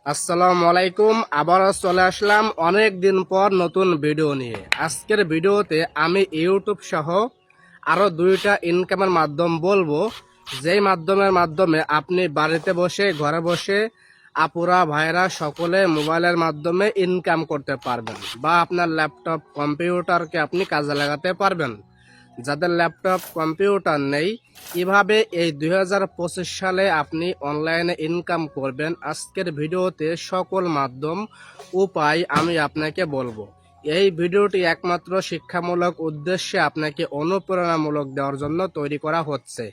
আসসালামু আলাইকুম। আবারও চলে আসলাম অনেক দিন পর নতুন ভিডিও নিয়ে। আজকের ভিডিওতে আমি ইউটিউব সহ আরও দুইটা ইনকামের মাধ্যম বলবো, যেই মাধ্যমে আপনি বাড়িতে বসে ঘরে বসে আপুরা ভাইরা সকলে মোবাইলের মাধ্যমে ইনকাম করতে পারবেন বা আপনার ল্যাপটপ কম্পিউটারকে আপনি কাজে লাগাতে পারবেন। যাদের ল্যাপটপ কম্পিউটার নেই, কিভাবে এই 2025 সালে আপনি অনলাইনে ইনকাম করবেন, আজকের ভিডিওতে সকল মাধ্যম উপায় আমি আপনাকে বলবো। এই ভিডিওটি একমাত্র শিক্ষামূলক উদ্দেশ্যে আপনাকে অনুপ্রেরণামূলক দেওয়ার জন্য তৈরি করা হচ্ছে।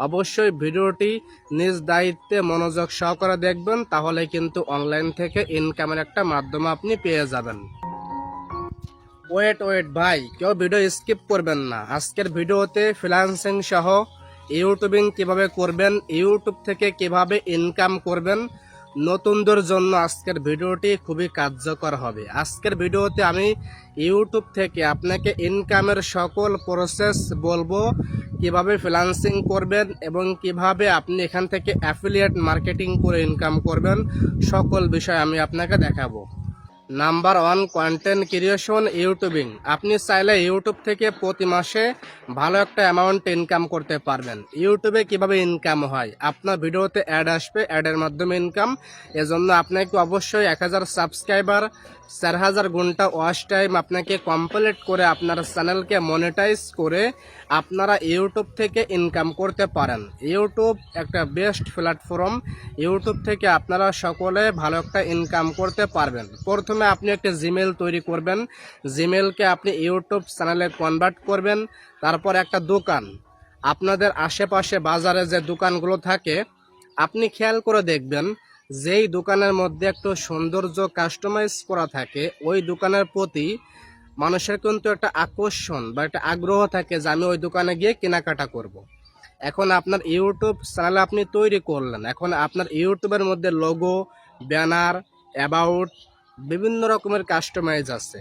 অবশ্যই ভিডিওটি নিজ দায়িত্বে মনোযোগ সহকারে দেখবেন, তাহলে কিন্তু অনলাইন থেকে ইনকামের একটা মাধ্যম আপনি পেয়ে যাবেন। ওয়েট ভাই, কেউ ভিডিও স্কিপ করবেন না। আজকের ভিডিওতে ফ্রিল্যান্সিং সহ ইউটিউবিং কিভাবে করবেন, ইউটিউব থেকে কিভাবে ইনকাম করবেন, নতুনদের জন্য আজকের ভিডিওটি খুবই কার্যকর হবে। আজকের ভিডিওতে আমি ইউটিউব থেকে আপনাকে ইনকামের সকল প্রসেস বলবো, কিভাবে ফ্রিল্যান্সিং করবেন এবং কিভাবে আপনি এখান থেকে অ্যাফিলিয়েট মার্কেটিং করে ইনকাম করবেন, সকল বিষয় আমি আপনাকে দেখাবো। Number 1, content creation YouTubing. আপনি চাইলে ইউটিউব থেকে প্রতি মাসে ভালো একটা অ্যামাউন্ট ইনকাম করতে পারবেন। ইউটিউবে কিভাবে ইনকাম হয়, আপনার ভিডিওতে অ্যাড আসবে, অ্যাডের মাধ্যমে ইনকাম। এজন্য আপনাকে অবশ্যই 1000 সাবস্ক্রাইবার, 4000 ঘন্টা ওয়াচ টাইম আপনাকে কমপ্লিট করে আপনার চ্যানেলকে মনিটাইজ করে আপনারা ইউটিউব থেকে ইনকাম করতে পারেন। ইউটিউব একটা বেস্ট প্ল্যাটফর্ম। ইউটিউব থেকে আপনারা সকলে ভালো একটা ইনকাম করতে পারবেন। প্রথমে আপনি একটা জিমেল তৈরি করবেন, জিমেলকে আপনি ইউটিউব চ্যানেলে কনভার্ট করবেন। তারপর একটা দোকান, আপনাদের আশেপাশে বাজারে যে দোকানগুলো থাকে আপনি খেয়াল করে দেখবেন, যেই দোকানের মধ্যে একটু সৌন্দর্য কাস্টমাইজ করা থাকে, ওই দোকানের প্রতি মানুষের কিন্তু একটা আকর্ষণ বা একটা আগ্রহ থাকে যে আমি ওই দোকানে গিয়ে কেনাকাটা করব। এখন আপনার ইউটিউব চ্যানেল আপনি তৈরি করলেন, এখন আপনার ইউটিউবের মধ্যে লোগো, ব্যানার, অ্যাবাউট, বিভিন্ন রকমের কাস্টমাইজ আছে।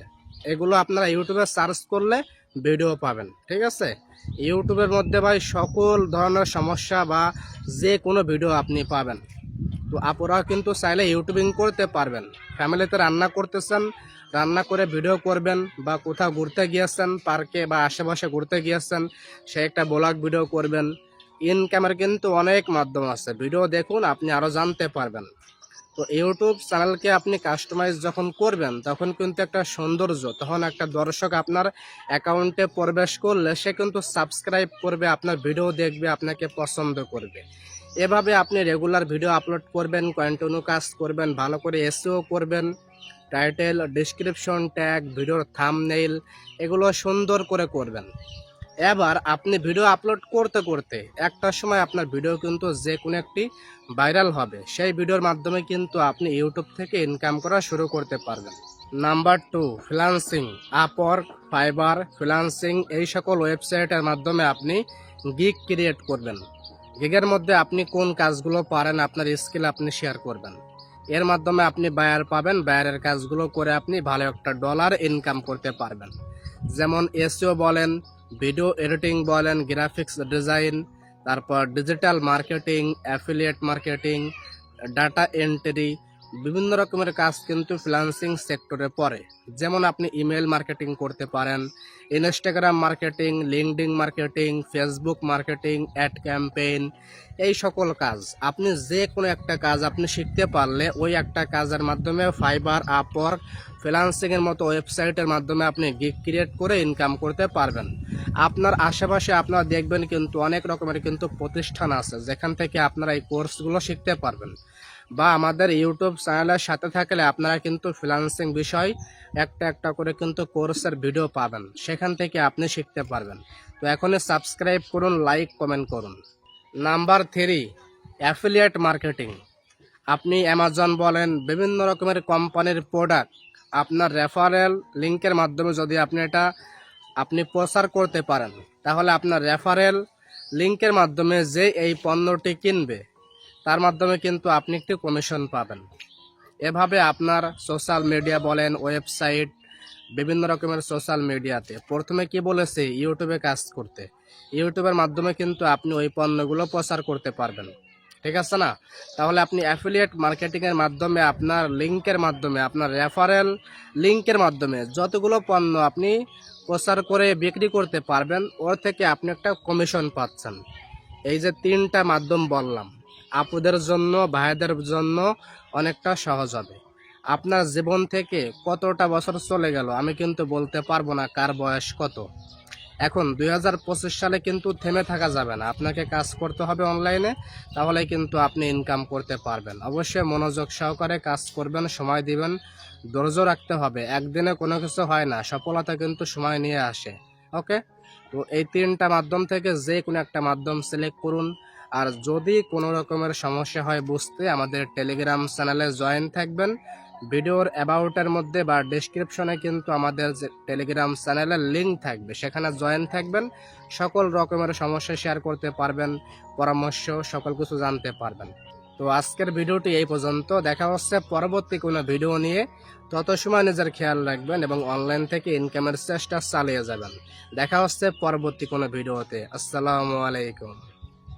এগুলো আপনারা ইউটিউবে সার্চ করলে ভিডিও পাবেন, ঠিক আছে? ইউটিউবের মধ্যে ভাই সকল ধরনের সমস্যা বা যে কোনো ভিডিও আপনি পাবেন। তো আপনারা কিন্তু চাইলে ইউটিউবিং করতে পারবেন। ফ্যামিলিতে রান্না করতেছেন, রান্না করে ভিডিও করবেন, বা কোথাও ঘুরতে গিয়েছেন পার্কে বা আশেপাশে ঘুরতে গিয়েছেন, সে একটা ব্লগ ভিডিও করবেন। ইনকামের কিন্তু অনেক মাধ্যম আছে, ভিডিও দেখুন আপনি আরও জানতে পারবেন। তো ইউটিউব চ্যানেলকে আপনি কাস্টমাইজ যখন করবেন, তখন কিন্তু একটা সৌন্দর্য, তখন একটা দর্শক আপনার অ্যাকাউন্টে প্রবেশ করলে সে কিন্তু সাবস্ক্রাইব করবে, আপনার ভিডিও দেখবে, আপনাকে পছন্দ করবে। এভাবে আপনি রেগুলার ভিডিও আপলোড করবেন, কন্টিনিউ কাজ করবেন, ভালো করে এসইও করবেন, টাইটেল, ডেসক্রিপশন, ট্যাগ, ভিডিওর থাম্বনেইল এগুলো সুন্দর করে করবেন। এবার আপনি ভিডিও আপলোড করতে করতে একটা সময় আপনার ভিডিও কিন্তু যে কোনো একটি ভাইরাল হবে, সেই ভিডিওর মাধ্যমে কিন্তু আপনি ইউটিউব থেকে ইনকাম করা শুরু করতে পারবেন। Number 2, freelancing. Upwork, fibre, freelancing এই সকল ওয়েবসাইটের মাধ্যমে আপনি গিগ ক্রিয়েট করবেন। গিগের মধ্যে আপনি কোন কাজগুলো পারেন, আপনার স্কিল আপনি শেয়ার করবেন। এর মাধ্যমে আপনি বায়ার পাবেন, বায়ারের কাজগুলো করে আপনি ভালো একটা ডলার ইনকাম করতে পারবেন। যেমন এসইও বলেন, ভিডিও এডিটিং বলেন, গ্রাফিক্স ডিজাইন, তারপর digital marketing, affiliate marketing, data entry, বিভিন্ন রকমের কাজ কিন্তু ফ্রিল্যান্সিং সেক্টরে পড়ে। যেমন আপনি ইমেল মার্কেটিং করতে পারেন, Instagram marketing, LinkedIn marketing, Facebook marketing, ad campaign, এই সকল কাজ আপনি যে কোনো একটা কাজ আপনি শিখতে পারলে ওই একটা কাজের মাধ্যমে ফাইবার, আপওয়ার্ক, ফ্রিল্যান্সিংয়ের মতো ওয়েবসাইটের মাধ্যমে আপনি গিগ ক্রিয়েট করে ইনকাম করতে পারবেন। আপনার আশেপাশে আপনারা দেখবেন কিন্তু অনেক রকমের কিন্তু প্রতিষ্ঠান আছে, যেখান থেকে আপনারা এই কোর্সগুলো শিখতে পারবেন। বা আমাদের ইউটিউব চ্যানেলের সাথে থাকলে আপনারা কিন্তু ফ্রিল্যান্সিং বিষয় একটা একটা করে কিন্তু কোর্সের ভিডিও পাবেন, সেখান থেকে আপনি শিখতে পারবেন। তো এখনই সাবস্ক্রাইব করুন, লাইক, কমেন্ট করুন। Number 3, affiliate marketing. আপনি অ্যামাজন বলেন, বিভিন্ন রকমের কোম্পানির প্রোডাক্ট আপনার রেফারেল লিঙ্কের মাধ্যমে যদি আপনি প্রচার করতে পারেন, তাহলে আপনার রেফারেল লিঙ্কের মাধ্যমে যে এই পণ্যটি কিনবে তার মাধ্যমে কিন্তু আপনি একটি কমিশন পাবেন। এভাবে আপনার সোশ্যাল মিডিয়া বলেন, ওয়েবসাইট, বিভিন্ন রকমের সোশ্যাল মিডিয়াতে প্রথমে কি বলেছে ইউটিউবে কাজ করতে, ইউটিউবের মাধ্যমে কিন্তু আপনি ওই পণ্যগুলো প্রচার করতে পারবেন, ঠিক আছে না? তাহলে আপনি অ্যাফিলিয়েট মার্কেটিংয়ের মাধ্যমে আপনার লিঙ্কের মাধ্যমে আপনার রেফারেল লিঙ্কের মাধ্যমে যতগুলো পণ্য আপনি প্রচার করে বিক্রি করতে পারবেন, ওর থেকে আপনি একটা কমিশন পাচ্ছেন। এই যে 3টা মাধ্যম বললাম, আপুদের জন্য ভাইদের জন্য অনেকটা সহজ হবে। আপনার জীবন থেকে কতটা বছর চলে গেল আমি কিন্তু বলতে পারবো না কার বয়স কত। এখন 2025 সালে কিন্তু থেমে থাকা যাবে না, আপনাকে কাজ করতে হবে অনলাইনে, তাহলে কিন্তু আপনি ইনকাম করতে পারবেন। অবশ্যই মনোযোগ সহকারে কাজ করবেন, সময় দিবেন, ধৈর্য রাখতে হবে। একদিনে কোনো কিছু হয় না, সফলতা কিন্তু সময় নিয়ে আসে। ওকে, তো এই 3টা মাধ্যম থেকে যে কোনো একটা মাধ্যম সিলেক্ট করুন। আর যদি কোনো রকমের সমস্যা হয় বুঝতে, আমাদের টেলিগ্রাম চ্যানেলে জয়েন থাকবেন। ভিডিওর অ্যাবাউটের মধ্যে বা ডেসক্রিপশনে কিন্তু আমাদের যে টেলিগ্রাম চ্যানেলের লিঙ্ক থাকবে, সেখানে জয়েন থাকবেন। সকল রকমের সমস্যা শেয়ার করতে পারবেন, পরামর্শ সকল কিছু জানতে পারবেন। তো আজকের ভিডিওটি এই পর্যন্ত, দেখা হচ্ছে পরবর্তী কোনো ভিডিও নিয়ে। তত সময় নিজের খেয়াল রাখবেন এবং অনলাইন থেকে ইনকামের চেষ্টা চালিয়ে যাবেন। দেখা হচ্ছে পরবর্তী কোনো ভিডিওতে। আসসালামু আলাইকুম।